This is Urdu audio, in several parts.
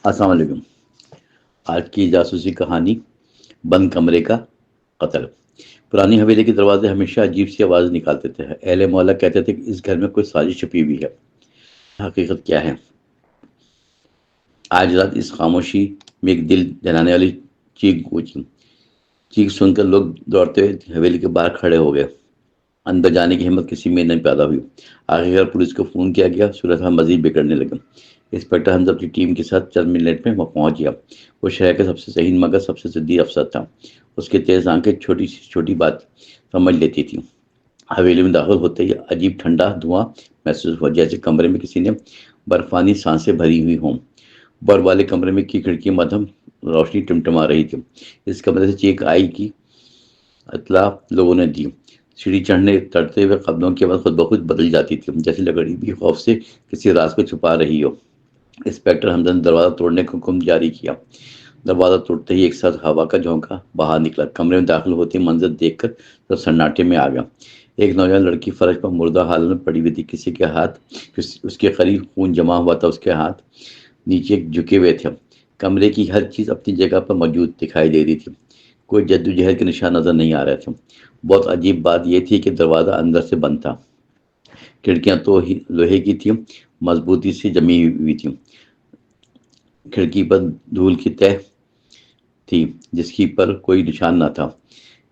السلام علیکم۔ آج کی جاسوسی کہانی بند کمرے کا قتل۔ پرانی حویلی کے دروازے ہمیشہ عجیب سی آواز نکالتے تھے۔ اہل مولا کہتے تھے کہ اس گھر میں کوئی سازش چھپی ہوئی ہے۔ حقیقت کیا ہے؟ آج رات اس خاموشی میں ایک دل جلانے والی چیخ گونجی۔ چیخ سن کر لوگ دوڑتے ہوئے حویلی کے باہر کھڑے ہو گئے۔ اندر جانے کی ہمت کسی میں نہیں پیدا ہوئی۔ آخر پولیس کو فون کیا گیا۔ صورتحال مزید بگڑنے لگا۔ انسپکٹر حمزہ اپنی ٹیم کے ساتھ چند منٹ میں پہنچ گیا۔ وہ شہر کا سب سے ذہین مگر سب سے جدی افسر تھا۔ اس کی تیز آنکھیں چھوٹی سی چھوٹی بات سمجھ لیتی تھی۔ حویلی میں داخل ہوتے ہی عجیب ٹھنڈا دھواں محسوس ہوا، جیسے کمرے میں کسی نے برفانی سانسیں بھری ہوئی ہوں۔ بر والے کمرے میں کی کھڑکی مدھم روشنی ٹمٹما رہی تھی۔ اس کمرے سے چیخ آئی کی اطلاع لوگوں نے دی۔ سیڑھی چڑھنے چڑھتے ہوئے قدموں کی آواز خود بخود بدل جاتی تھی، جیسے لکڑی بھی خوف سے کسی راز کو چھپا رہی ہو۔ انسپکٹر حمزہ نے دروازہ توڑنے کا حکم جاری کیا۔ دروازہ توڑتے ہی ایک ساتھ ہوا کا جھونکا باہر نکلا۔ کمرے میں داخل ہوتے ہی منظر دیکھ کر سب سناٹے میں آ گیا۔ ایک نوجوان لڑکی فرش پر مردہ حالت میں پڑی ہوئی تھی۔ کسی کے ہاتھ اس کے قریب خون جمع ہوا تھا، اس کے ہاتھ نیچے جھکے ہوئے تھے۔ کمرے کی ہر چیز اپنی جگہ پر موجود دکھائی دے رہی تھی۔ کوئی جدوجہد کے نشان نظر نہیں آ رہے تھے۔ بہت عجیب بات یہ تھی کہ دروازہ اندر سے بند تھا۔ کھڑکیاں تو لوہے کی تھیں، مضبوطی سے جمی ہوئی تھیں۔ کھڑکی پر دھول کی تہ تھی جس کی پر کوئی نشان نہ تھا،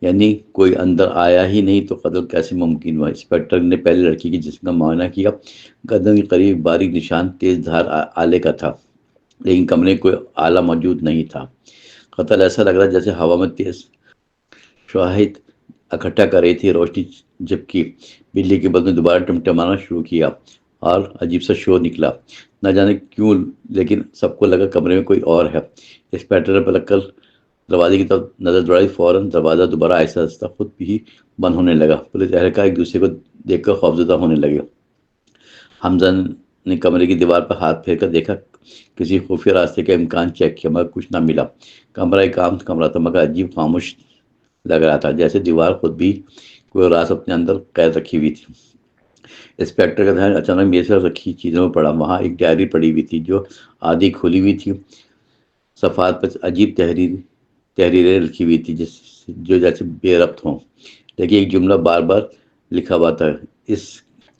یعنی کوئی اندر آیا ہی نہیں تو قتل کیسے ممکن ہوا؟ انسپکٹر نے پہلے لڑکی کے جسم کا معائنہ کیا۔ گردن کے قریب باریک نشان تیز دھار آلے کا تھا، لیکن کمرے میں کوئی آلہ موجود نہیں تھا۔ قتل ایسا لگ رہا جیسے ہوا میں تیز شواہد اکٹھا کر رہی تھی۔ روشنی جھپکی، بجلی کے بدلے دوبارہ ٹمٹمانا شروع کیا اور عجیب سا شور نکلا۔ نہ جانے کیوں لیکن سب کو لگا کمرے میں کوئی اور ہے۔ انسپکٹر نے پلٹ کر دروازے کی طرف نظر دوڑائی۔ فوراً دروازہ دوبارہ آہستہ آہستہ خود بھی بند ہونے لگا۔ پولیس اہلکار ایک دوسرے کو دیکھ کر خوفزدہ ہونے لگے۔ حمزہ نے کمرے کی دیوار پر ہاتھ پھیر کر دیکھا، کسی خفیہ راستے کا امکان چیک کیا، مگر کچھ نہ ملا۔ کمرہ ایک عام کمرہ تھا، مگر عجیب خاموش لگ رہا تھا، جیسے دیوار خود بھی کوئی راز اپنے اندر قید رکھی ہوئی تھی۔ انسپکٹر کا دھیان اچانک میز پر رکھی چیزوں میں پڑا۔ وہاں ایک ڈائری پڑی ہوئی تھی جو آدھی کھلی ہوئی تھی۔ صفحات پر عجیب تحریریں لکھی ہوئی تھی جو جیسے بے ربط ہوں، لیکن ایک جملہ بار بار لکھا ہوا تھا، اس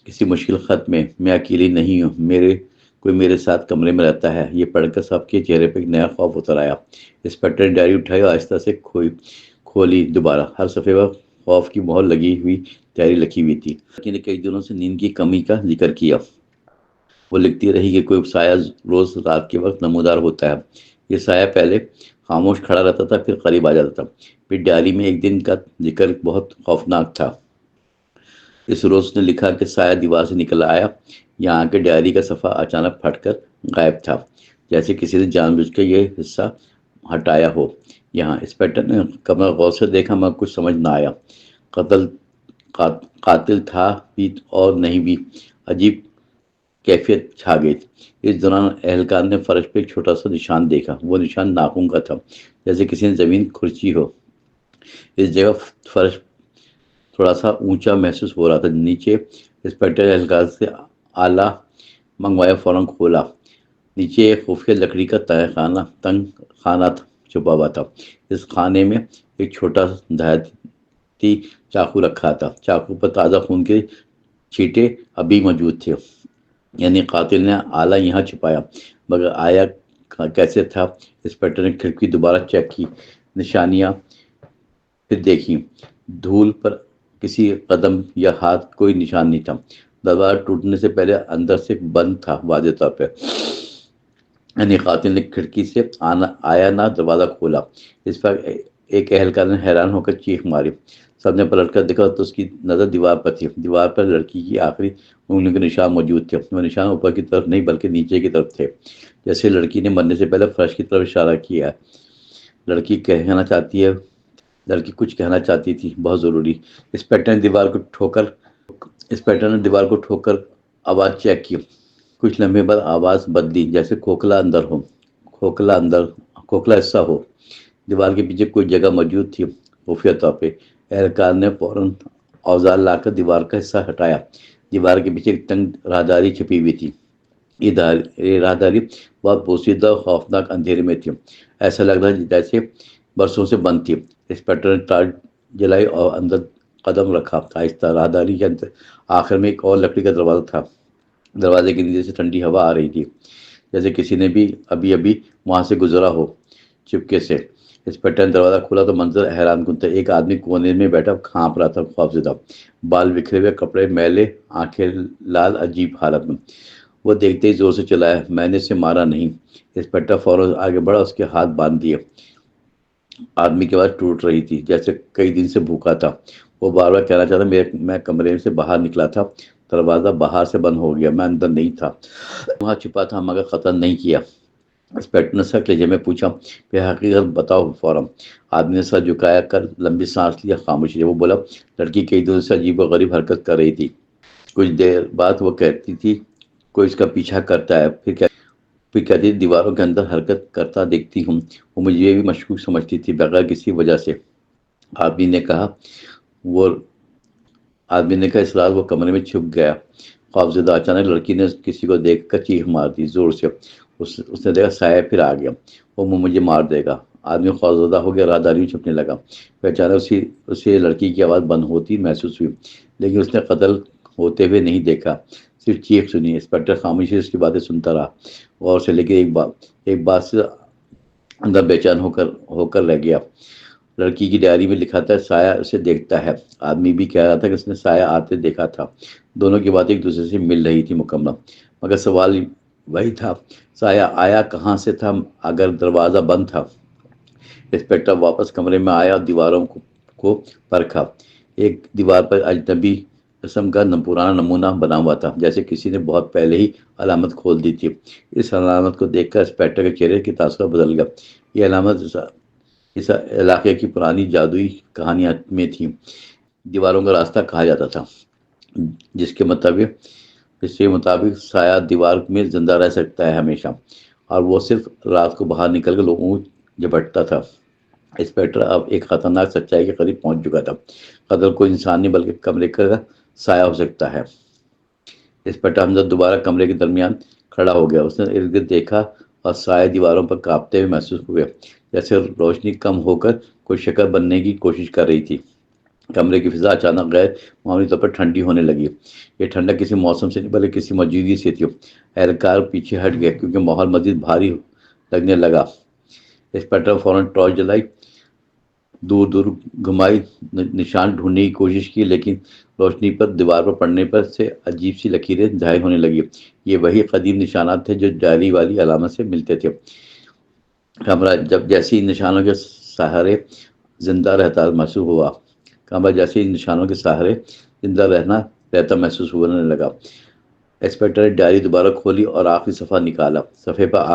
کسی مشکل خط میں اکیلی نہیں ہوں، کوئی میرے ساتھ کمرے میں رہتا ہے۔ یہ پڑھ کر سب کے چہرے پر ایک نیا خوف اتر آیا۔ انسپکٹر نے ڈائری اٹھائی اور آہستہ سے کھولی۔ دوبارہ ہر صفحے پر خوف کی مہر لگی ہوئی تحریر لکھی ہوئی تھی۔ لڑکی نے کئی دنوں سے نیند کی کمی کا ذکر کیا۔ وہ لکھتی رہی کہ کوئی سایہ روز رات کے وقت نمودار ہوتا ہے۔ یہ سایہ پہلے خاموش کھڑا رہتا تھا، پھر قریب آ جاتا تھا۔ پھر ڈائری میں ایک دن کا ذکر بہت خوفناک تھا۔ اس روز نے لکھا کہ سایہ دیوار سے نکل آیا، یہاں کے ڈائری کا صفحہ اچانک پھٹ کر غائب تھا، جیسے کسی نے جان بوجھ کے یہ حصہ ہٹایا ہو۔ یہاں انسپکٹر نے کمرہ غور سے دیکھا، مگر کچھ سمجھ نہ آیا۔ قاتل تھا بھی اور نہیں بھی، عجیب کیفیت چھا گئی۔ اس دوران اہلکار نے فرش پہ ایک چھوٹا سا نشان دیکھا۔ وہ نشان ناخن کا تھا، جیسے کسی نے زمین کھرچی ہو۔ اس جگہ فرش تھوڑا سا اونچا محسوس ہو رہا تھا۔ نیچے انسپکٹر نے اہلکار سے آلہ منگوایا، فوراً کھولا۔ نیچے ایک خفیہ لکڑی کا تنگ خانہ چھپا ہوا تھا۔ اس خانے میں ایک چھوٹا دھاتی چاقو رکھا تھا۔ چاقو پر تازہ خون کے چھینٹے ابھی موجود تھے، یعنی قاتل نے آلہ یہاں چھپایا، مگر آیا کیسے تھا؟ انسپکٹر نے کھڑکی دوبارہ چیک کی، نشانیاں پھر دیکھی۔ دھول پر کسی قدم یا ہاتھ کوئی نشان نہیں تھا۔ دروازہ ٹوٹنے سے پہلے اندر سے بند تھا، واضح طور پہ، یعنی قاتل نے کھڑکی سے آیا نہ دروازہ کھولا۔ اس پر ایک اہلکار نے حیران ہو کر چیخ ماری۔ سب نے پلٹ کر دیکھا تو اس کی نظر دیوار پر تھی۔ دیوار پر لڑکی کی آخری انگلیوں کے نشان موجود تھے۔ وہ نشان اوپر کی طرف نہیں بلکہ نیچے کی طرف تھے، جیسے لڑکی نے مرنے سے پہلے فرش کی طرف اشارہ کیا ہے۔ لڑکی کچھ کہنا چاہتی تھی، بہت ضروری۔ انسپکٹر نے دیوار کو ٹھوک کر آواز چیک کی۔ کچھ لمحے بعد آواز بدلی، جیسے کھوکھلا حصہ ہو۔ دیوار کے پیچھے کوئی جگہ موجود تھی، خفیہ طور پہ۔ اہلکار نے فوراً اوزار لا کر دیوار کا حصہ ہٹایا۔ دیوار کے پیچھے ایک تنگ راہداری چھپی ہوئی تھی، یہ راہداری بہت پوشیدہ اور خوفناک اندھیرے میں تھی، ایسا لگ رہا جیسے برسوں سے بند تھی۔ انسپیکٹر نے ٹارچ جلائی اور اندر قدم رکھا۔ آہستہ راہداری کے اندر آخر میں ایک اور لکڑی کا دروازہ تھا۔ دروازے کے نیچے سے ٹھنڈی ہوا آ رہی تھی، جیسے کسی نے بھی ابھی ابھی وہاں سے گزرا ہو۔ چپکے سے انسپیکٹر نے دروازہ کھولا تو منظر حیران کن تھا۔ ایک آدمی کونے میں بیٹھا کھانپ رہا تھا، خوفزدہ، بال بکھرے ہوئے، کپڑے میلے، آنکھیں لال، عجیب حالت میں۔ وہ دیکھتے ہی زور سے چلایا، میں نے اسے مارا نہیں۔ انسپیکٹر فوراً آگے بڑھا، اس کے ہاتھ باندھ دیے۔ آدمی کی آواز ٹوٹ رہی تھی، جیسے کئی دن سے بھوکا تھا۔ وہ بار بار کہنا چاہتا، میں کمرے سے باہر نکلا تھا، دروازہ باہر سے بند ہو گیا، میں اندر نہیں تھا، وہاں چھپا تھا مگر قتل نہیں کیا۔ انسپیکٹر نے سخت لہجے میں پوچھا، پھر حقیقت بتاؤ فوراً۔ آدمی نے سر جھکایا کر لمبی سانس لیا، خاموشی ہے۔ وہ بولا، لڑکی کئی دنوں سے عجیب و غریب حرکت کر رہی تھی۔ کچھ دیر بعد وہ کہتی تھی کوئی اس کا پیچھا کرتا ہے، پھر کہتی تھی دیواروں کے اندر حرکت کرتا دیکھتی ہوں۔ وہ مجھے بھی مشکوک سمجھتی تھی، بغیر کسی وجہ سے۔ آدمی نے کہا وہ آدمی نے کہا اس رات وہ کمرے میں چھپ گیا۔ خوفزدہ اچانک لڑکی نے کسی کو دیکھ کر چیخ مار دی، زور سے۔ اس نے دیکھا سایہ پھر آ گیا، وہ مجھے مار دے گا۔ آدمی خوفزدہ ہو گیا، راہداری میں چھپنے لگا۔ پھر اچانک اسے لڑکی کی آواز بند ہوتی محسوس ہوئی، لیکن اس نے قتل ہوتے ہوئے نہیں دیکھا، صرف چیخ سنی۔ انسپیکٹر خاموشی سے اس کی باتیں سنتا رہا، غور سے، لیکن ایک بات سے اندر بے چین ہو کر رہ گیا۔ لڑکی کی ڈائری میں لکھا تھا سایہ اسے دیکھتا ہے۔ آدمی بھی کہہ رہا تھا کہ اس نے سایہ آتے دیکھا تھا۔ دونوں کی باتیں ایک دوسرے سے مل رہی تھی مکمل، مگر سوال وہی تھا، سایہ آیا کہاں سے تھا اگر دروازہ بند تھا؟ انسپیکٹر واپس کمرے میں آیا اور دیواروں کو پرکھا۔ ایک دیوار پر اجنبی قسم کا پرانا نمونہ بنا ہوا تھا، جیسے کسی نے بہت پہلے ہی علامت کھول دی تھی۔ اس علامت کو دیکھ کر انسپیکٹر کے چہرے کی تاثر بدل گیا۔ یہ علامت اس علاقے کی پرانی جادوئی کہانیاں میں تھی۔ دیواروں کا راستہ کہا جاتا تھا، جس کے مطابق سایہ دیوار میں زندہ رہ سکتا ہے ہمیشہ، اور وہ صرف رات کو باہر نکل کر لوگوں کو جھپٹتا تھا۔ انسپیکٹر اب ایک خطرناک سچائی کے قریب پہنچ چکا تھا۔ قتل کوئی انسان نہیں بلکہ کمرے کا سایہ ہو سکتا ہے۔ انسپیکٹر حمزہ دوبارہ کمرے کے درمیان کھڑا ہو گیا۔ اس نے ارد گرد دیکھا اور سایہ دیواروں پر کانپتے ہوئے محسوس ہوئے، جیسے روشنی کم ہو کر کوئی شکل بننے کی کوشش کر رہی تھی۔ کمرے کی فضا اچانک غیر معمولی طور پر ٹھنڈی ہونے لگی۔ یہ ٹھنڈک کسی موسم سے نہیں بلکہ کسی موجودگی سے تھی۔ اہلکار پیچھے ہٹ گئے کیونکہ ماحول مزید بھاری لگنے لگا۔ انسپیکٹر فوراً ٹارچ جلائی، دور دور گھمائی، نشان ڈھونڈنے کی کوشش کی، لیکن روشنی پر دیوار پر پڑنے پر سے عجیب سی لکیریں ظاہر ہونے لگی۔ یہ وہی قدیم نشانات تھے جو ڈائری والی علامت سے ملتے تھے۔ کمرہ جیسے ان نشانوں کے سہارے زندہ رہتا محسوس ہونے لگا۔ انسپیکٹر نے ڈائری دوبارہ کھولی اور آخری صفحہ نکالا۔ صفحے پر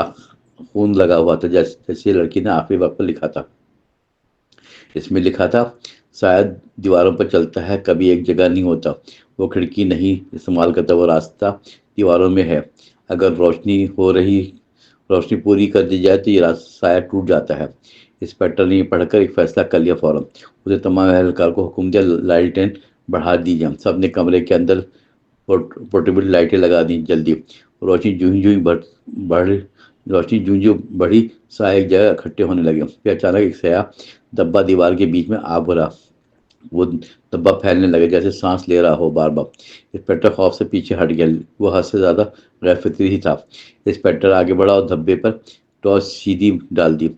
خون لگا ہوا تھا، جیسے لڑکی نے آخری وقت پر لکھا تھا۔ اس میں لکھا تھا، شاید دیواروں پر چلتا ہے، کبھی ایک جگہ نہیں ہوتا، وہ کھڑکی نہیں استعمال کرتا، وہ راستہ دیواروں میں ہے، اگر روشنی پوری کر دی جائے تو یہ سایہ ٹوٹ جاتا ہے۔ انسپیکٹر نے یہ پڑھ کر ایک فیصلہ کر لیا۔ فوراً اسے تمام اہلکار کو حکم دیا، لالٹین بڑھا دیجیے۔ سب نے کمرے کے اندر پورٹیبل لائٹیں لگا دیں، جلدی۔ روشنی جوں جوں بڑھی، سایہ ایک جگہ اکٹھے ہونے لگے۔ پھر اچانک ایک سیاہ دبا دیوار کے بیچ میں آ بھرا۔ وہ دبا پھیلنے لگا جیسے سانس لے رہا ہو بار بار۔ انسپیکٹر خوف سے پیچھے ہٹ گیا، وہ حد سے زیادہ غیر فطری ہی تھا۔ انسپیکٹر آگے بڑھا اور دھبے پر ٹارچ سیدھی ڈال دی۔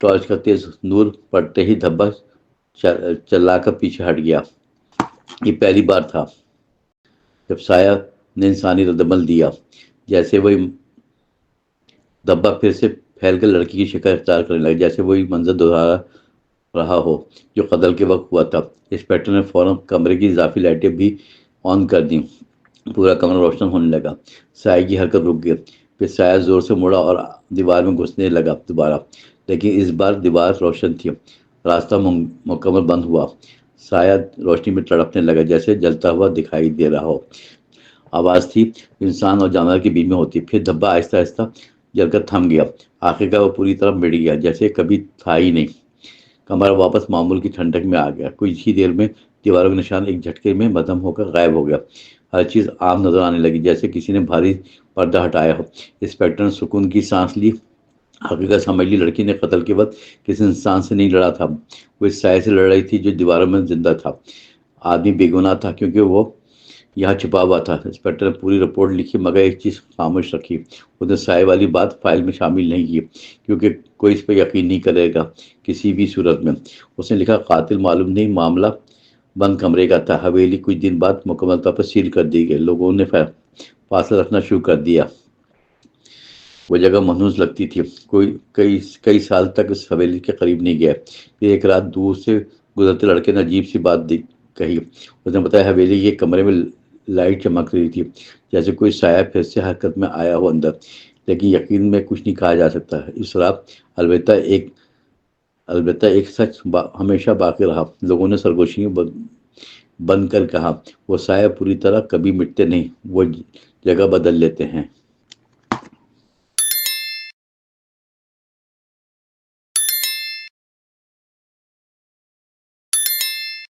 ٹارچ کا تیز نور پڑتے ہی دھبا چلا کر پیچھے ہٹ گیا۔ یہ پہلی بار تھا جب سایہ نے انسانی ردعمل دیا، جیسے وہی دھبا پھر سے پھیل کر لڑکی کی شکل اختیار کرنے لگا، جیسے وہی منظر دہرا رہا ہو جو قتل کے وقت ہوا تھا۔ انسپیکٹر نے فوراً کمرے کی اضافی لائٹیں بھی آن کر دیں۔ پورا کمرہ روشن ہونے لگا۔ سایہ کی حرکت رک گئی، پھر سایہ زور سے مڑا اور دیوار میں گھسنے لگا دوبارہ، لیکن اس بار دیوار روشن تھی، راستہ مکمل بند ہوا۔ سایہ روشنی میں تڑپنے لگا، جیسے جلتا ہوا دکھائی دے رہا ہو۔ آواز تھی انسان اور جانور کے بیچ میں ہوتی۔ پھر دھبا آہستہ آہستہ جل کر تھم گیا، آخرکار وہ پوری طرح مٹ گیا، جیسے کبھی تھا ہی نہیں۔ کمرہ واپس معمول کی ٹھنڈک میں آ گیا۔ کچھ ہی دیر میں دیواروں کے نشان ایک جھٹکے میں ختم ہو کر غائب ہو گیا۔ ہر چیز عام نظر آنے لگی، جیسے کسی نے بھاری پردہ ہٹایا ہو۔ انسپیکٹر نے سکون کی سانس لی۔ حقیقت سمجھ لی، لڑکی نے قتل کے وقت کسی انسان سے نہیں لڑا تھا، وہ اس سائے سے لڑ رہی تھی جو دیواروں میں زندہ تھا۔ آدمی بے گناہ تھا کیونکہ وہ یہاں چھپا ہوا تھا۔ انسپیکٹر نے پوری رپورٹ لکھی مگر ایک چیز خاموش رکھی، اس نے سائے والی بات فائل میں شامل نہیں کی کیونکہ کوئی اس پہ یقین نہیں کرے گا کسی بھی صورت میں۔ اس نے لکھا قاتل معلوم نہیں، معاملہ بند کمرے کا تھا۔ حویلی کچھ دن بعد مکمل طور پر سیل کر دی گئی، لوگوں نے فاصلہ رکھنا شروع کر دیا۔ وہ جگہ محفوظ لگتی تھی، کوئی کئی سال تک اس حویلی کے قریب نہیں گیا۔ پھر ایک رات دور سے گزرتے لڑکے نے عجیب سی بات کہی۔ اس نے بتایا حویلی کے کمرے میں لائٹ چمک رہی تھی، جیسے کوئی سایہ پھر سے حرکت میں آیا ہو اندر، لیکن یقین میں کچھ نہیں کہا جا سکتا۔ اس رات البتہ ایک سچ ہمیشہ باقی رہا، لوگوں نے سرگوشیوں بند کر کہا، وہ سایہ پوری طرح کبھی مٹتے نہیں، وہ جگہ بدل لیتے ہیں۔